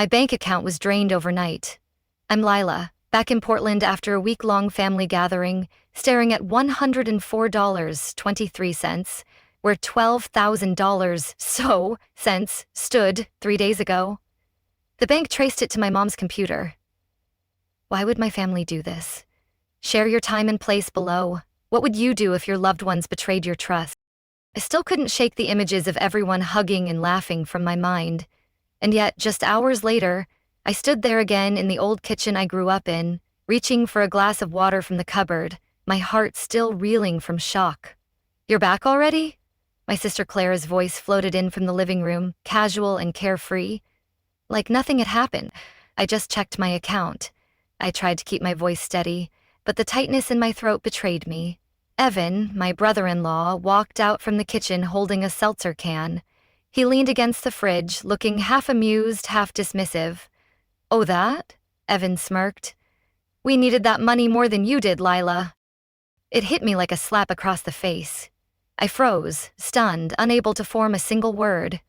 My bank account was drained overnight. I'm Lila, back in Portland after a week-long family gathering, staring at $104.23, where $12,000 stood 3 days ago. The bank traced it to my mom's computer. Why would my family do this? Share your time and place below. What would you do if your loved ones betrayed your trust? I still couldn't shake the images of everyone hugging and laughing from my mind. And yet, just hours later, I stood there again in the old kitchen I grew up in, reaching for a glass of water from the cupboard, my heart still reeling from shock. "You're back already?" My sister Clara's voice floated in from the living room, casual and carefree. Like nothing had happened. I just checked my account. I tried to keep my voice steady, but the tightness in my throat betrayed me. Evan, my brother-in-law, walked out from the kitchen holding a seltzer can. He leaned against the fridge, looking half amused, half dismissive. "Oh, that?" Evan smirked. "We needed that money more than you did, Lila." It hit me like a slap across the face. I froze, stunned, unable to form a single word.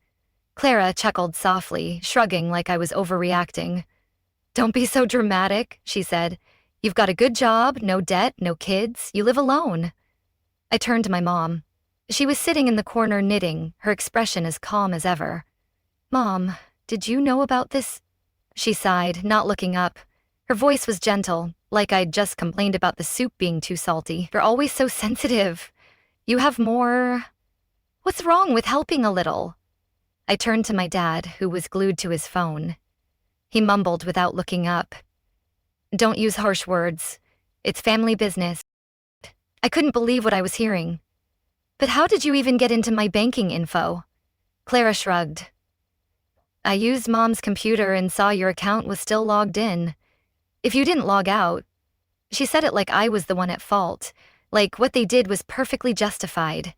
Clara chuckled softly, shrugging like I was overreacting. "Don't be so dramatic," she said. "You've got a good job, no debt, no kids, you live alone." I turned to my mom. She was sitting in the corner knitting, her expression as calm as ever. "Mom, did you know about this?" She sighed, not looking up. Her voice was gentle, like I'd just complained about the soup being too salty. "You're always so sensitive. You have more... What's wrong with helping a little?" I turned to my dad, who was glued to his phone. He mumbled without looking up. "Don't use harsh words. It's family business." I couldn't believe what I was hearing. "But how did you even get into my banking info?" Clara shrugged. "I used Mom's computer and saw your account was still logged in. If you didn't log out..." She said it like I was the one at fault, like what they did was perfectly justified.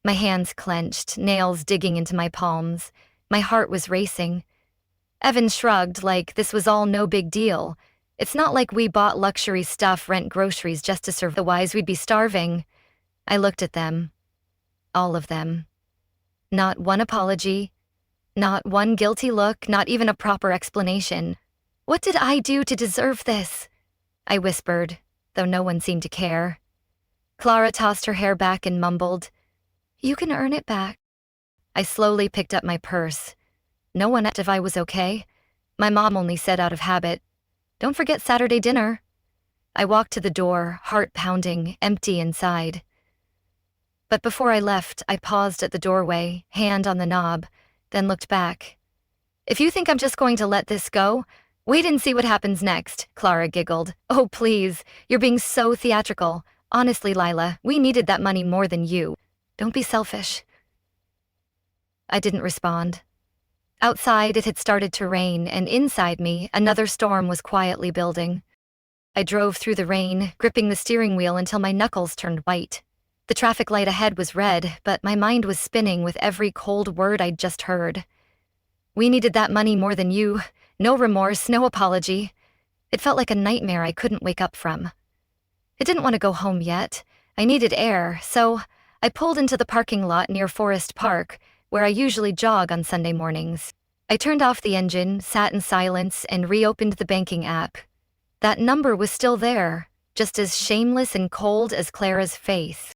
My hands clenched, nails digging into my palms. My heart was racing. Evan shrugged like this was all no big deal. It's not like we bought luxury stuff, rent groceries just to survive, otherwise we'd be starving. I looked at them. All of them. Not one apology. Not one guilty look, not even a proper explanation. "What did I do to deserve this?" I whispered, though no one seemed to care. Clara tossed her hair back and mumbled, "You can earn it back." I slowly picked up my purse. No one asked if I was okay. My mom only said out of habit, "Don't forget Saturday dinner." I walked to the door, heart pounding, empty inside. But before I left, I paused at the doorway, hand on the knob, then looked back. "If you think I'm just going to let this go, wait and see what happens next," Clara giggled. "Oh, please, you're being so theatrical. Honestly, Lila, we needed that money more than you. Don't be selfish." I didn't respond. Outside, it had started to rain, and inside me, another storm was quietly building. I drove through the rain, gripping the steering wheel until my knuckles turned white. The traffic light ahead was red, but my mind was spinning with every cold word I'd just heard. We needed that money more than you. No remorse, no apology. It felt like a nightmare I couldn't wake up from. I didn't want to go home yet. I needed air, so I pulled into the parking lot near Forest Park, where I usually jog on Sunday mornings. I turned off the engine, sat in silence, and reopened the banking app. That number was still there, just as shameless and cold as Clara's face.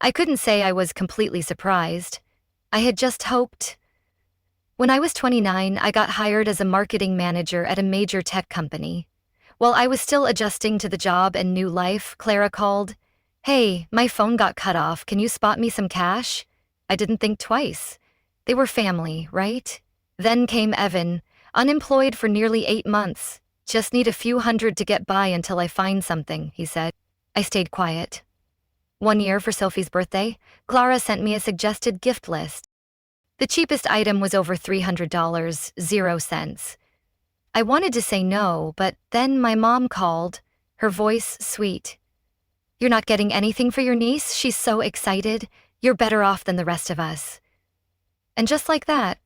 I couldn't say I was completely surprised. I had just hoped. When I was 29, I got hired as a marketing manager at a major tech company. While I was still adjusting to the job and new life, Clara called, "Hey, my phone got cut off. Can you spot me some cash?" I didn't think twice. They were family, right? Then came Evan, unemployed for nearly 8 months. "Just need a few hundred to get by until I find something," he said. I stayed quiet. 1 year for Sophie's birthday, Clara sent me a suggested gift list. The cheapest item was over $300, 0 cents. I wanted to say no, but then my mom called, her voice sweet. "You're not getting anything for your niece? She's so excited. You're better off than the rest of us." And just like that,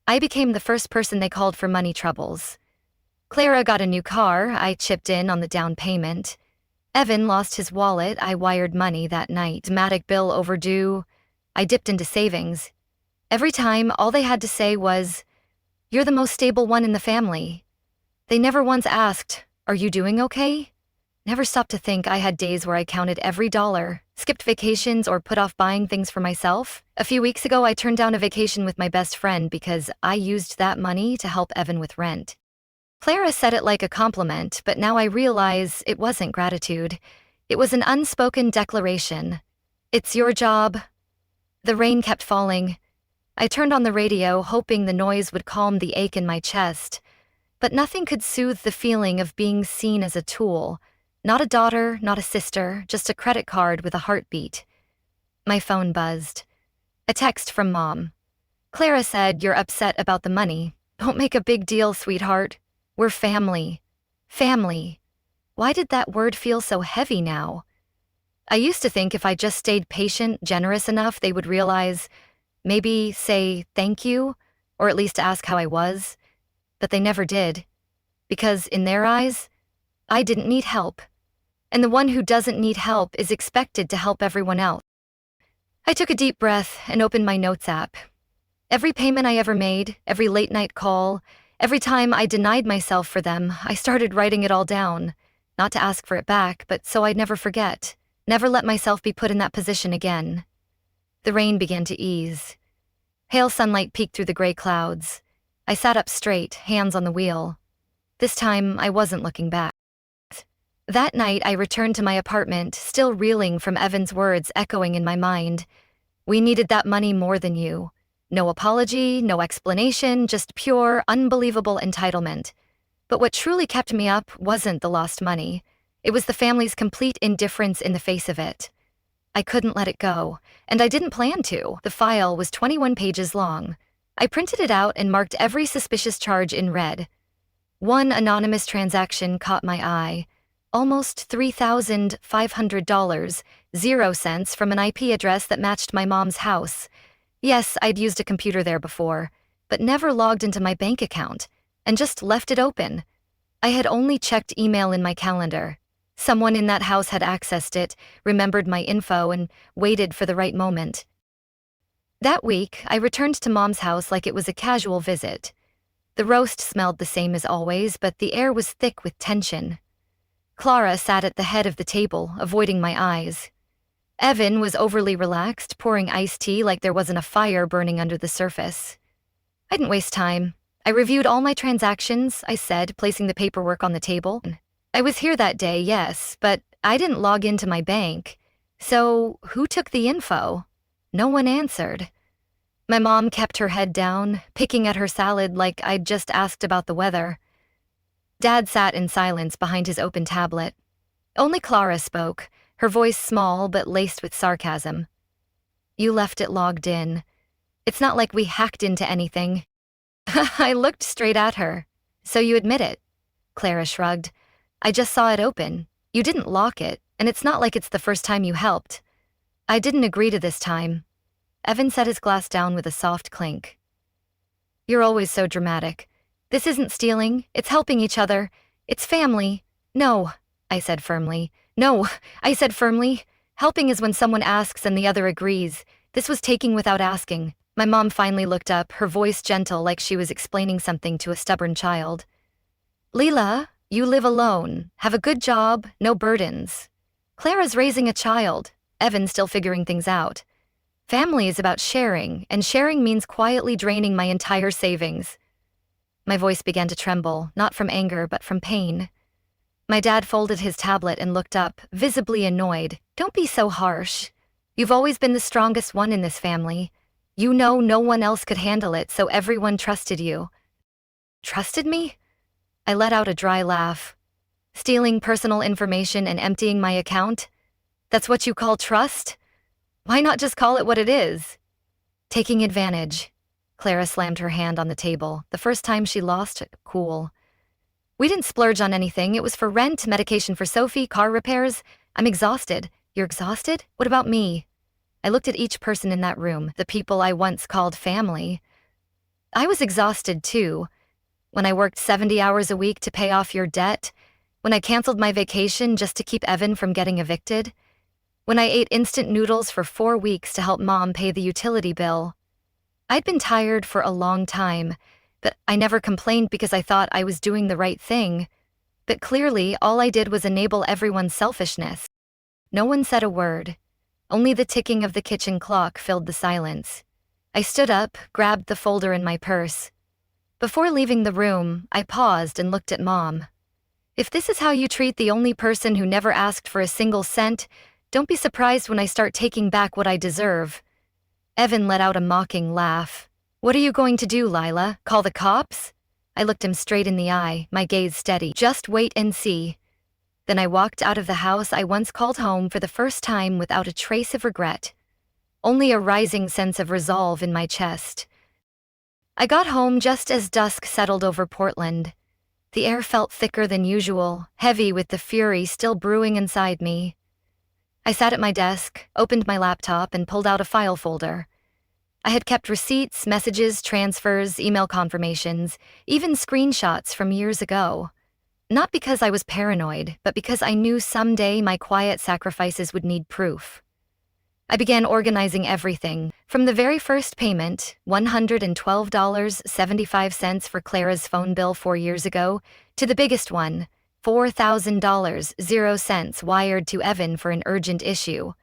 I became the first person they called for money troubles. Clara got a new car, I chipped in on the down payment. Evan lost his wallet, I wired money that night. Dramatic bill overdue, I dipped into savings. Every time, all they had to say was, You're the most stable one in the family. They never once asked, "Are you doing okay?" Never stopped to think I had days where I counted every dollar, skipped vacations, or put off buying things for myself. A few weeks ago, I turned down a vacation with my best friend because I used that money to help Evan with rent. Clara said it like a compliment, but now I realize it wasn't gratitude. It was an unspoken declaration. It's your job. The rain kept falling. I turned on the radio, hoping the noise would calm the ache in my chest. But nothing could soothe the feeling of being seen as a tool. Not a daughter, not a sister, just a credit card with a heartbeat. My phone buzzed. A text from Mom. Clara said, "You're upset about the money. Don't make a big deal, sweetheart. We're family." Family. Why did that word feel so heavy now? I used to think if I just stayed patient, generous enough, they would realize, maybe say thank you, or at least ask how I was. But they never did. Because in their eyes, I didn't need help. And the one who doesn't need help is expected to help everyone else. I took a deep breath and opened my notes app. Every payment I ever made, every late-night call, every time I denied myself for them, I started writing it all down. Not to ask for it back, but so I'd never forget. Never let myself be put in that position again. The rain began to ease. Pale sunlight peeked through the gray clouds. I sat up straight, hands on the wheel. This time, I wasn't looking back. That night, I returned to my apartment, still reeling from Evan's words echoing in my mind. "We needed that money more than you." No apology, no explanation, just pure, unbelievable entitlement. But what truly kept me up wasn't the lost money. It was the family's complete indifference in the face of it. I couldn't let it go, and I didn't plan to. The file was 21 pages long. I printed it out and marked every suspicious charge in red. One anonymous transaction caught my eye. Almost $3,500, 0 cents from an IP address that matched my mom's house. Yes, I'd used a computer there before, but never logged into my bank account, and just left it open. I had only checked email in my calendar. Someone in that house had accessed it, remembered my info, and waited for the right moment. That week, I returned to Mom's house like it was a casual visit. The roast smelled the same as always, but the air was thick with tension. Clara sat at the head of the table, avoiding my eyes. Evan was overly relaxed, pouring iced tea like there wasn't a fire burning under the surface. I didn't waste time. I reviewed all my transactions, I said, placing the paperwork on the table. I was here that day, yes, but I didn't log into my bank. So, who took the info? No one answered. My mom kept her head down, picking at her salad like I'd just asked about the weather. Dad sat in silence behind his open tablet. Only Clara spoke, her voice small but laced with sarcasm. "You left it logged in. It's not like we hacked into anything." I looked straight at her. "So you admit it?" Clara shrugged. "I just saw it open. You didn't lock it, and it's not like it's the first time you helped." "I didn't agree to this time." Evan set his glass down with a soft clink. "You're always so dramatic. This isn't stealing, it's helping each other. It's family." "No," I said firmly. "No," I said firmly. "Helping is when someone asks and the other agrees. This was taking without asking." My mom finally looked up, her voice gentle like she was explaining something to a stubborn child. "Lila, you live alone, have a good job, no burdens. Clara's raising a child, Evan's still figuring things out. Family is about sharing, and sharing means quietly draining my entire savings." My voice began to tremble, not from anger but from pain. My dad folded his tablet and looked up, visibly annoyed. "Don't be so harsh. You've always been the strongest one in this family. You know no one else could handle it, so everyone trusted you." "Trusted me?" I let out a dry laugh. "Stealing personal information and emptying my account? That's what you call trust? Why not just call it what it is?" "Taking advantage." Clara slammed her hand on the table, the first time she lost cool. "We didn't splurge on anything. It was for rent, medication for Sophie, car repairs. I'm exhausted." "You're exhausted? What about me?" I looked at each person in that room, the people I once called family. I was exhausted too. When I worked 70 hours a week to pay off your debt, when I canceled my vacation just to keep Evan from getting evicted, when I ate instant noodles for 4 weeks to help Mom pay the utility bill. I'd been tired for a long time, But I never complained because I thought I was doing the right thing. But clearly, all I did was enable everyone's selfishness. No one said a word. Only the ticking of the kitchen clock filled the silence. I stood up, grabbed the folder in my purse. Before leaving the room, I paused and looked at Mom. If this is how you treat the only person who never asked for a single cent, don't be surprised when I start taking back what I deserve. Evan let out a mocking laugh. What are you going to do, Lila? Call the cops? I looked him straight in the eye, my gaze steady. Just wait and see. Then I walked out of the house I once called home for the first time without a trace of regret. Only a rising sense of resolve in my chest. I got home just as dusk settled over Portland. The air felt thicker than usual, heavy with the fury still brewing inside me. I sat at my desk, opened my laptop, and pulled out a file folder. I had kept receipts, messages, transfers, email confirmations, even screenshots from years ago. Not because I was paranoid, but because I knew someday my quiet sacrifices would need proof. I began organizing everything, from the very first payment, $112.75 for Clara's phone bill 4 years ago, to the biggest one, $4,000.00 wired to Evan for an urgent issue.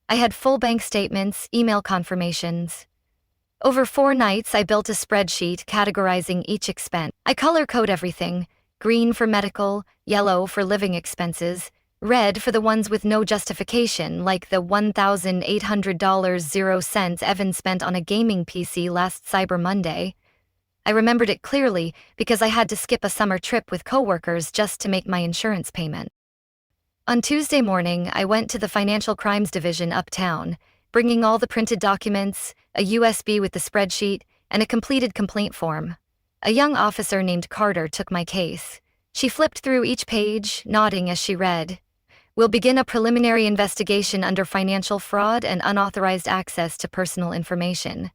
I had full bank statements, email confirmations. Over 4 nights, I built a spreadsheet categorizing each expense. I color-code everything, green for medical, yellow for living expenses, red for the ones with no justification, like the $1,800.00 Evan spent on a gaming PC last Cyber Monday. I remembered it clearly because I had to skip a summer trip with coworkers just to make my insurance payment. On Tuesday morning, I went to the Financial Crimes Division uptown, bringing all the printed documents, a USB with the spreadsheet, and a completed complaint form. A young officer named Carter took my case. She flipped through each page, nodding as she read. We'll begin a preliminary investigation under financial fraud and unauthorized access to personal information.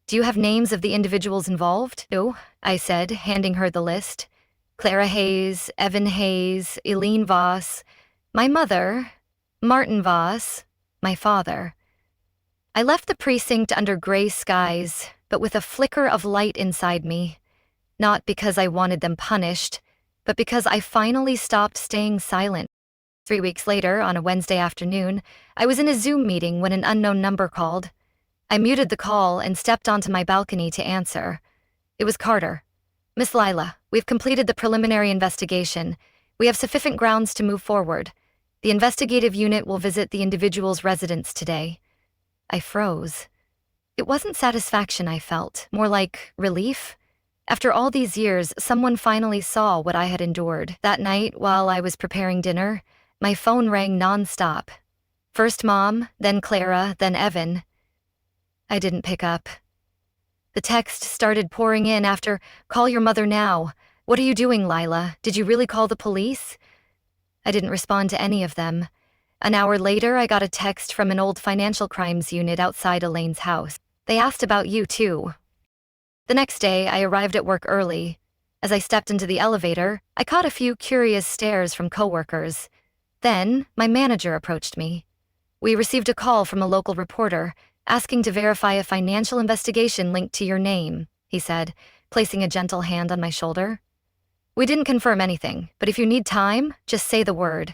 Do you have names of the individuals involved? No, I said, handing her the list. Clara Hayes, Evan Hayes, Eileen Voss, my mother, Martin Voss, my father. I left the precinct under gray skies, but with a flicker of light inside me. Not because I wanted them punished, but because I finally stopped staying silent. 3 weeks later, on a Wednesday afternoon, I was in a Zoom meeting when an unknown number called. I muted the call and stepped onto my balcony to answer. It was Carter. Miss Lila, we've completed the preliminary investigation. We have sufficient grounds to move forward. The investigative unit will visit the individual's residence today. I froze. It wasn't satisfaction I felt, more like relief. After all these years, someone finally saw what I had endured. That night, while I was preparing dinner, my phone rang nonstop. First Mom, then Clara, then Evan. I didn't pick up. The text started pouring in after, "Call your mother now. What are you doing, Lila? Did you really call the police?" I didn't respond to any of them. An hour later, I got a text from an old financial crimes unit outside Elaine's house. They asked about you, too. The next day, I arrived at work early. As I stepped into the elevator, I caught a few curious stares from coworkers. Then, my manager approached me. We received a call from a local reporter, asking to verify a financial investigation linked to your name, he said, placing a gentle hand on my shoulder. We didn't confirm anything, but if you need time, just say the word.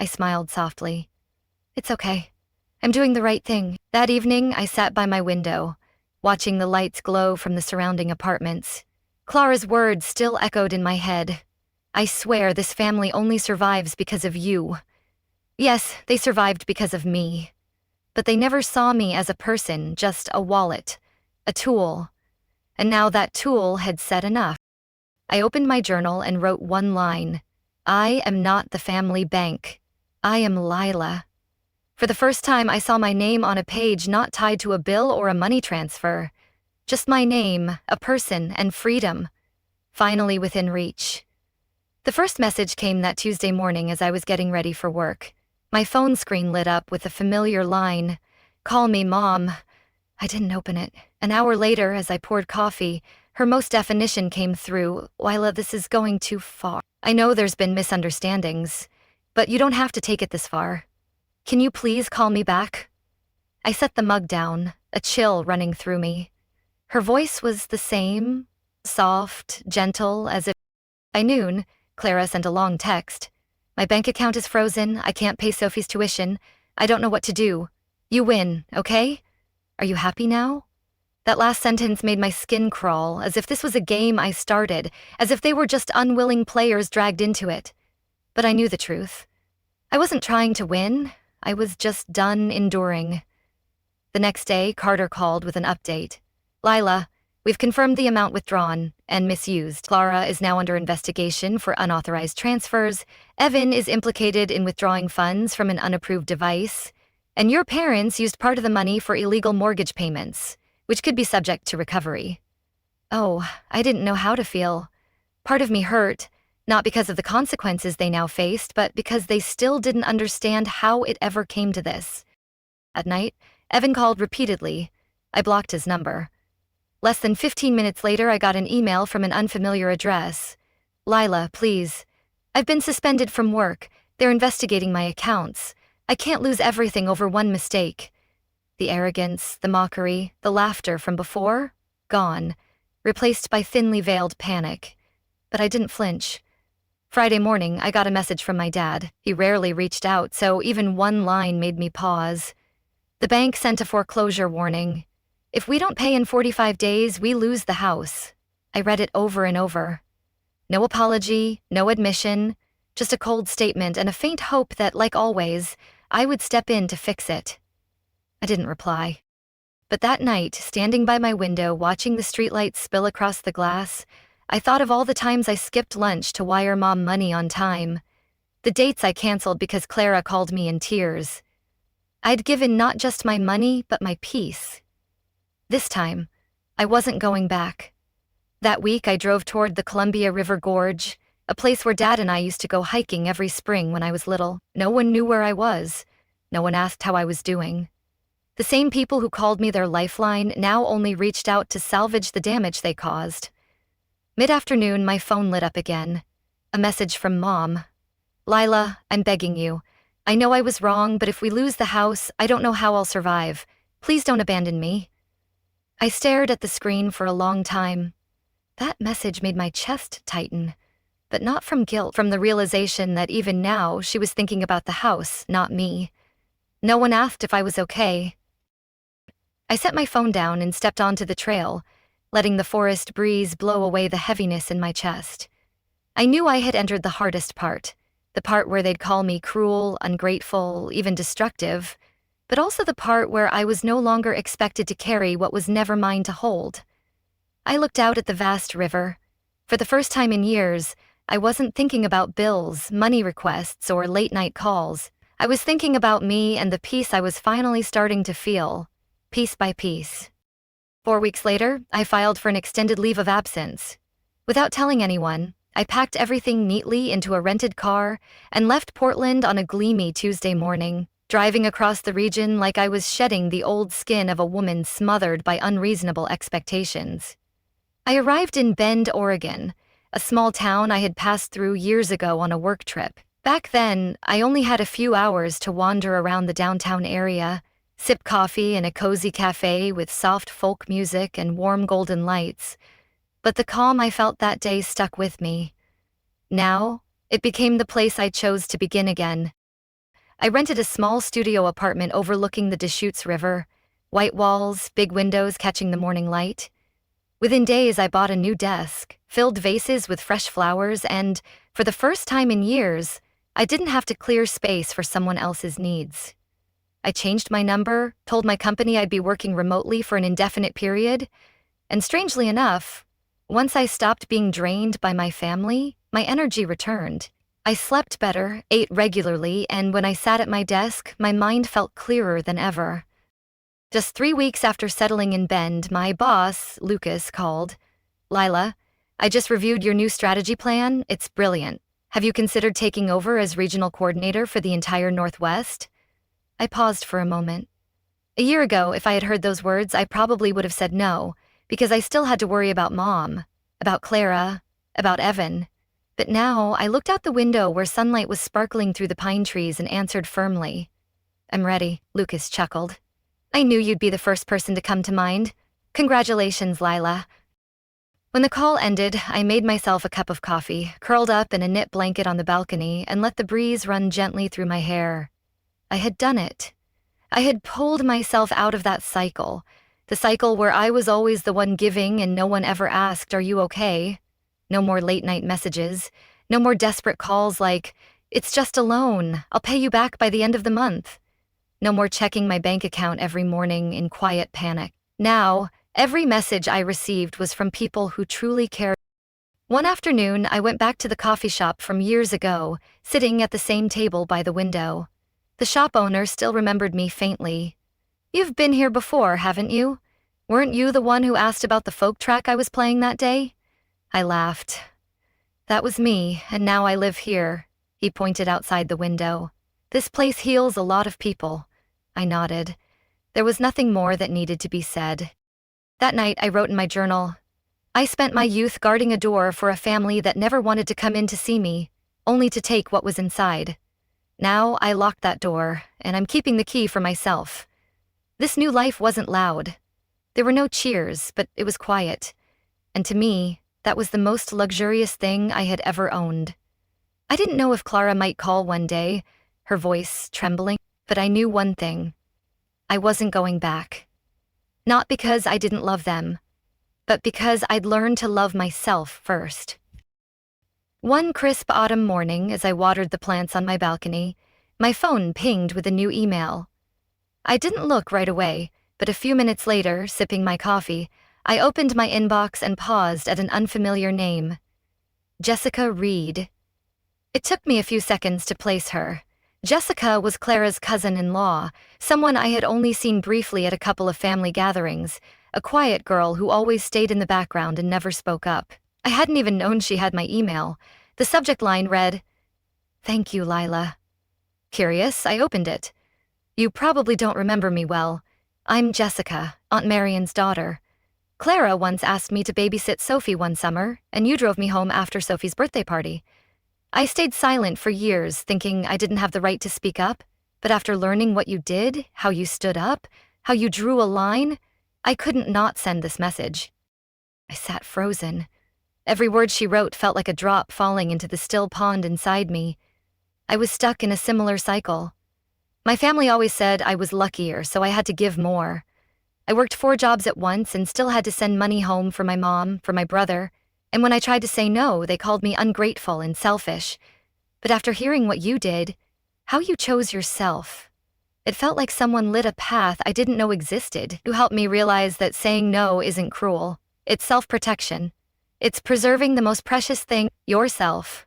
I smiled softly. It's okay. I'm doing the right thing. That evening, I sat by my window, watching the lights glow from the surrounding apartments. Clara's words still echoed in my head. I swear this family only survives because of you. Yes, they survived because of me. But they never saw me as a person, just a wallet, a tool. And now that tool had said enough. I opened my journal and wrote one line. I am not the family bank. I am Lila. For the first time, I saw my name on a page not tied to a bill or a money transfer. Just my name, a person, and freedom. Finally within reach. The first message came that Tuesday morning as I was getting ready for work. My phone screen lit up with a familiar line, "Call me, Mom." I didn't open it. An hour later, as I poured coffee, her most definition came through, "Lila, this is going too far. I know there's been misunderstandings, but you don't have to take it this far. Can you please call me back?" I set the mug down, a chill running through me. Her voice was the same, soft, gentle, as if. By noon, Clara sent a long text. My bank account is frozen, I can't pay Sophie's tuition, I don't know what to do. You win, okay? Are you happy now? That last sentence made my skin crawl, as if this was a game I started, as if they were just unwilling players dragged into it. But I knew the truth. I wasn't trying to win, I was just done enduring. The next day, Carter called with an update. Lila, we've confirmed the amount withdrawn and misused. Clara is now under investigation for unauthorized transfers. Evan is implicated in withdrawing funds from an unapproved device. And your parents used part of the money for illegal mortgage payments, which could be subject to recovery. Oh, I didn't know how to feel. Part of me hurt, not because of the consequences they now faced, but because they still didn't understand how it ever came to this. At night, Evan called repeatedly. I blocked his number. Less than 15 minutes later, I got an email from an unfamiliar address. Lila, please. I've been suspended from work. They're investigating my accounts. I can't lose everything over one mistake. The arrogance, the mockery, the laughter from before, gone, replaced by thinly veiled panic. But I didn't flinch. Friday morning, I got a message from my dad. He rarely reached out, so even one line made me pause. The bank sent a foreclosure warning. If we don't pay in 45 days, we lose the house. I read it over and over. No apology, no admission, just a cold statement and a faint hope that, like always, I would step in to fix it. I didn't reply. But that night, standing by my window watching the streetlights spill across the glass, I thought of all the times I skipped lunch to wire Mom money on time. The dates I canceled because Clara called me in tears. I'd given not just my money, but my peace. This time, I wasn't going back. That week, I drove toward the Columbia River Gorge, a place where Dad and I used to go hiking every spring when I was little. No one knew where I was. No one asked how I was doing. The same people who called me their lifeline now only reached out to salvage the damage they caused. Mid-afternoon, my phone lit up again. A message from Mom. Lila, I'm begging you. I know I was wrong, but if we lose the house, I don't know how I'll survive. Please don't abandon me. I stared at the screen for a long time. That message made my chest tighten, but not from guilt, from the realization that even now she was thinking about the house, not me. No one asked if I was okay. I set my phone down and stepped onto the trail, letting the forest breeze blow away the heaviness in my chest. I knew I had entered the hardest part, the part where they'd call me cruel, ungrateful, even destructive, but also the part where I was no longer expected to carry what was never mine to hold. I looked out at the vast river. For the first time in years, I wasn't thinking about bills, money requests, or late-night calls. I was thinking about me and the peace I was finally starting to feel, piece by piece. 4 weeks later, I filed for an extended leave of absence. Without telling anyone, I packed everything neatly into a rented car and left Portland on a gleamy Tuesday morning, driving across the region like I was shedding the old skin of a woman smothered by unreasonable expectations. I arrived in Bend, Oregon, a small town I had passed through years ago on a work trip. Back then, I only had a few hours to wander around the downtown area, sip coffee in a cozy cafe with soft folk music and warm golden lights. But the calm I felt that day stuck with me. Now, it became the place I chose to begin again. I rented a small studio apartment overlooking the Deschutes River, white walls, big windows catching the morning light. Within days, I bought a new desk, filled vases with fresh flowers, and, for the first time in years, I didn't have to clear space for someone else's needs. I changed my number, told my company I'd be working remotely for an indefinite period, and strangely enough, once I stopped being drained by my family, my energy returned. I slept better, ate regularly, and when I sat at my desk, my mind felt clearer than ever. Just 3 weeks after settling in Bend, my boss, Lucas, called. Lila, I just reviewed your new strategy plan. It's brilliant. Have you considered taking over as regional coordinator for the entire Northwest? I paused for a moment. A year ago, if I had heard those words, I probably would have said no, because I still had to worry about Mom, about Clara, about Evan. But now, I looked out the window where sunlight was sparkling through the pine trees and answered firmly. I'm ready, Lucas chuckled. I knew you'd be the first person to come to mind. Congratulations, Lila. When the call ended, I made myself a cup of coffee, curled up in a knit blanket on the balcony, and let the breeze run gently through my hair. I had done it. I had pulled myself out of that cycle, the cycle where I was always the one giving and no one ever asked, "Are you okay?" No more late-night messages, no more desperate calls like, "It's just a loan, I'll pay you back by the end of the month." No more checking my bank account every morning in quiet panic. Now, every message I received was from people who truly cared. One afternoon, I went back to the coffee shop from years ago, sitting at the same table by the window. The shop owner still remembered me faintly. "You've been here before, haven't you? Weren't you the one who asked about the folk track I was playing that day?" I laughed. "That was me, and now I live here." He pointed outside the window. "This place heals a lot of people." I nodded. There was nothing more that needed to be said. That night, I wrote in my journal, "I spent my youth guarding a door for a family that never wanted to come in to see me, only to take what was inside. Now I locked that door, and I'm keeping the key for myself." This new life wasn't loud. There were no cheers, but it was quiet. And to me, that was the most luxurious thing I had ever owned. I didn't know if Clara might call one day, her voice trembling, but I knew one thing. I wasn't going back. Not because I didn't love them, but because I'd learned to love myself first. One crisp autumn morning, as I watered the plants on my balcony, my phone pinged with a new email. I didn't look right away, but a few minutes later, sipping my coffee, I opened my inbox and paused at an unfamiliar name. Jessica Reed. It took me a few seconds to place her. Jessica was Clara's cousin-in-law, someone I had only seen briefly at a couple of family gatherings, a quiet girl who always stayed in the background and never spoke up. I hadn't even known she had my email. The subject line read, "Thank you, Lila." Curious, I opened it. "You probably don't remember me well. I'm Jessica, Aunt Marion's daughter. Clara once asked me to babysit Sophie one summer, and you drove me home after Sophie's birthday party." I stayed silent for years, thinking I didn't have the right to speak up, but after learning what you did, how you stood up, how you drew a line, I couldn't not send this message. I sat frozen. Every word she wrote felt like a drop falling into the still pond inside me. I was stuck in a similar cycle. My family always said I was luckier, so I had to give more. I worked 4 jobs at once and still had to send money home for my mom, for my brother, and when I tried to say no, they called me ungrateful and selfish. But after hearing what you did, how you chose yourself, it felt like someone lit a path I didn't know existed. You helped me realize that saying no isn't cruel. It's self-protection. It's preserving the most precious thing, yourself.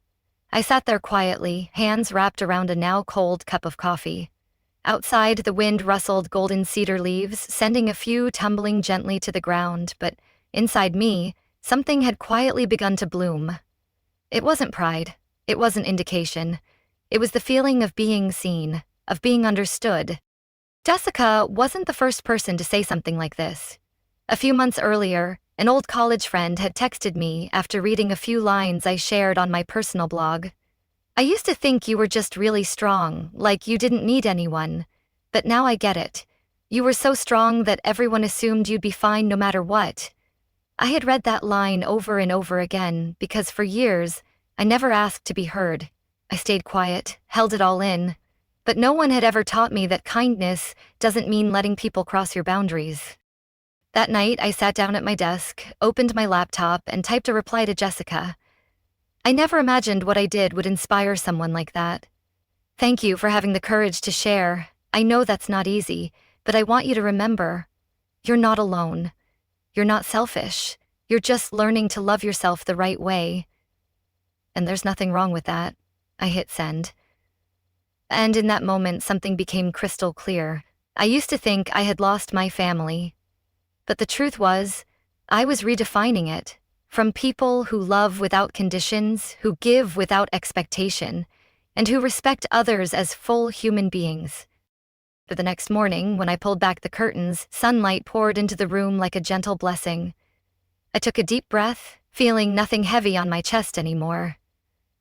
I sat there quietly, hands wrapped around a now cold cup of coffee. Outside, the wind rustled golden cedar leaves, sending a few tumbling gently to the ground, but inside me, something had quietly begun to bloom. It wasn't pride. It wasn't indication. It was the feeling of being seen, of being understood. Jessica wasn't the first person to say something like this. A few months earlier, an old college friend had texted me after reading a few lines I shared on my personal blog. "I used to think you were just really strong, like you didn't need anyone. But now I get it. You were so strong that everyone assumed you'd be fine no matter what." I had read that line over and over again because for years, I never asked to be heard. I stayed quiet, held it all in. But no one had ever taught me that kindness doesn't mean letting people cross your boundaries. That night, I sat down at my desk, opened my laptop, and typed a reply to Jessica. I never imagined what I did would inspire someone like that. "Thank you for having the courage to share. I know that's not easy, but I want you to remember, you're not alone. You're not selfish. You're just learning to love yourself the right way." And there's nothing wrong with that. I hit send. And in that moment, something became crystal clear. I used to think I had lost my family. But the truth was, I was redefining it. From people who love without conditions, who give without expectation, and who respect others as full human beings. But the next morning, when I pulled back the curtains, sunlight poured into the room like a gentle blessing. I took a deep breath, feeling nothing heavy on my chest anymore.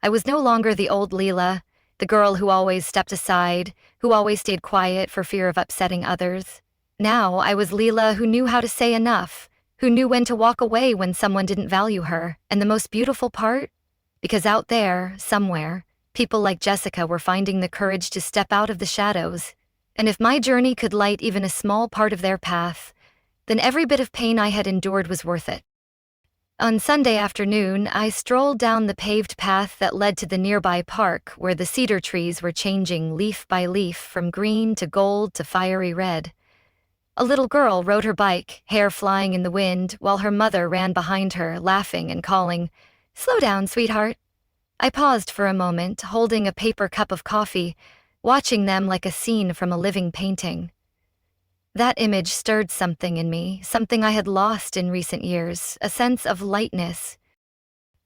I was no longer the old Lila, the girl who always stepped aside, who always stayed quiet for fear of upsetting others. Now I was Lila who knew how to say enough, who knew when to walk away when someone didn't value her. And the most beautiful part? Because out there, somewhere, people like Jessica were finding the courage to step out of the shadows. And if my journey could light even a small part of their path, then every bit of pain I had endured was worth it. On Sunday afternoon, I strolled down the paved path that led to the nearby park where the cedar trees were changing leaf by leaf from green to gold to fiery red. A little girl rode her bike, hair flying in the wind, while her mother ran behind her, laughing and calling, "Slow down, sweetheart." I paused for a moment, holding a paper cup of coffee, watching them like a scene from a living painting. That image stirred something in me, something I had lost in recent years, a sense of lightness.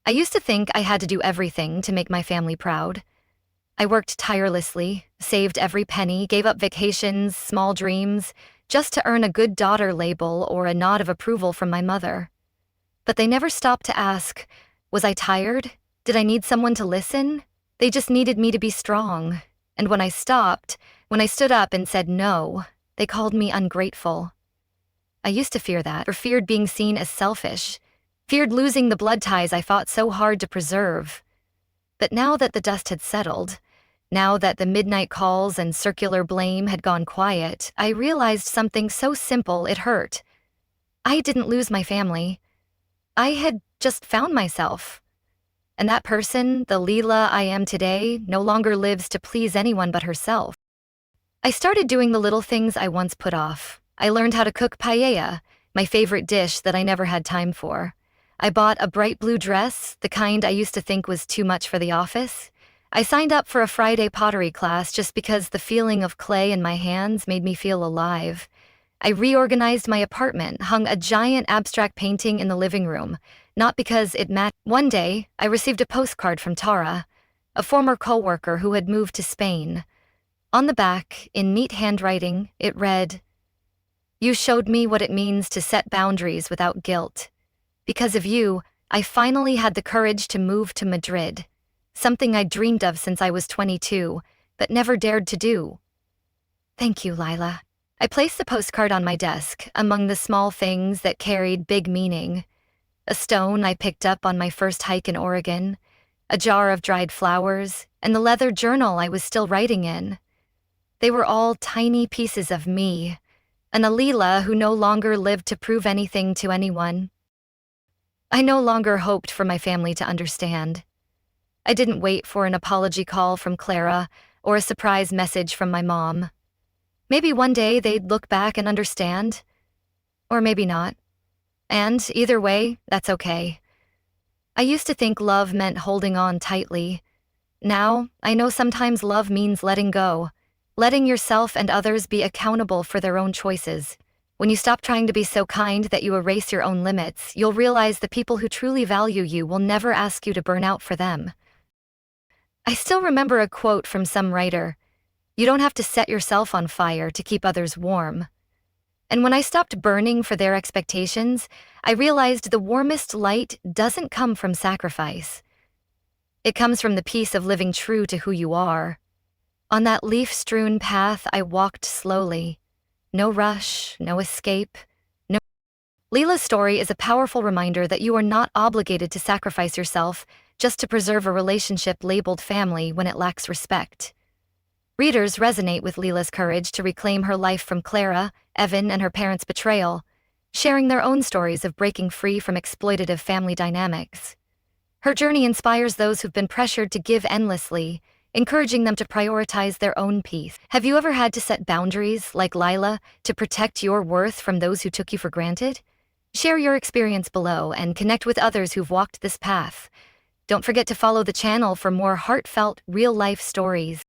I used to think I had to do everything to make my family proud. I worked tirelessly, saved every penny, gave up vacations, small dreams, just to earn a good daughter label or a nod of approval from my mother. But they never stopped to ask, was I tired? Did I need someone to listen? They just needed me to be strong. And when I stood up and said no, they called me ungrateful. I used to fear that, or feared being seen as selfish, feared losing the blood ties I fought so hard to preserve. But now that the dust had settled, now that the midnight calls and circular blame had gone quiet, I realized something so simple it hurt. I didn't lose my family. I had just found myself. And that person, the Lila I am today, no longer lives to please anyone but herself. I started doing the little things I once put off. I learned how to cook paella, my favorite dish that I never had time for. I bought a bright blue dress, the kind I used to think was too much for the office. I signed up for a Friday pottery class just because the feeling of clay in my hands made me feel alive. I reorganized my apartment, hung a giant abstract painting in the living room, not because it matched. One day, I received a postcard from Tara, a former coworker who had moved to Spain. On the back, in neat handwriting, it read, "You showed me what it means to set boundaries without guilt. Because of you, I finally had the courage to move to Madrid, something I'd dreamed of since I was 22, but never dared to do." Thank you, Lila. I placed the postcard on my desk, among the small things that carried big meaning. A stone I picked up on my first hike in Oregon, a jar of dried flowers, and the leather journal I was still writing in. They were all tiny pieces of me, an Lila who no longer lived to prove anything to anyone. I no longer hoped for my family to understand. I didn't wait for an apology call from Clara or a surprise message from my mom. Maybe one day they'd look back and understand, or maybe not. And either way, that's okay. I used to think love meant holding on tightly. Now, I know sometimes love means letting go. Letting yourself and others be accountable for their own choices. When you stop trying to be so kind that you erase your own limits, you'll realize the people who truly value you will never ask you to burn out for them. I still remember a quote from some writer, "You don't have to set yourself on fire to keep others warm." And when I stopped burning for their expectations, I realized the warmest light doesn't come from sacrifice. It comes from the peace of living true to who you are. On that leaf-strewn path, I walked slowly. No rush, no escape, no... Lila's story is a powerful reminder that you are not obligated to sacrifice yourself just to preserve a relationship labeled family when it lacks respect. Readers resonate with Lila's courage to reclaim her life from Clara, Evan, and her parents' betrayal, sharing their own stories of breaking free from exploitative family dynamics. Her journey inspires those who've been pressured to give endlessly, encouraging them to prioritize their own peace. Have you ever had to set boundaries, like Lila, to protect your worth from those who took you for granted? Share your experience below and connect with others who've walked this path. Don't forget to follow the channel for more heartfelt, real-life stories.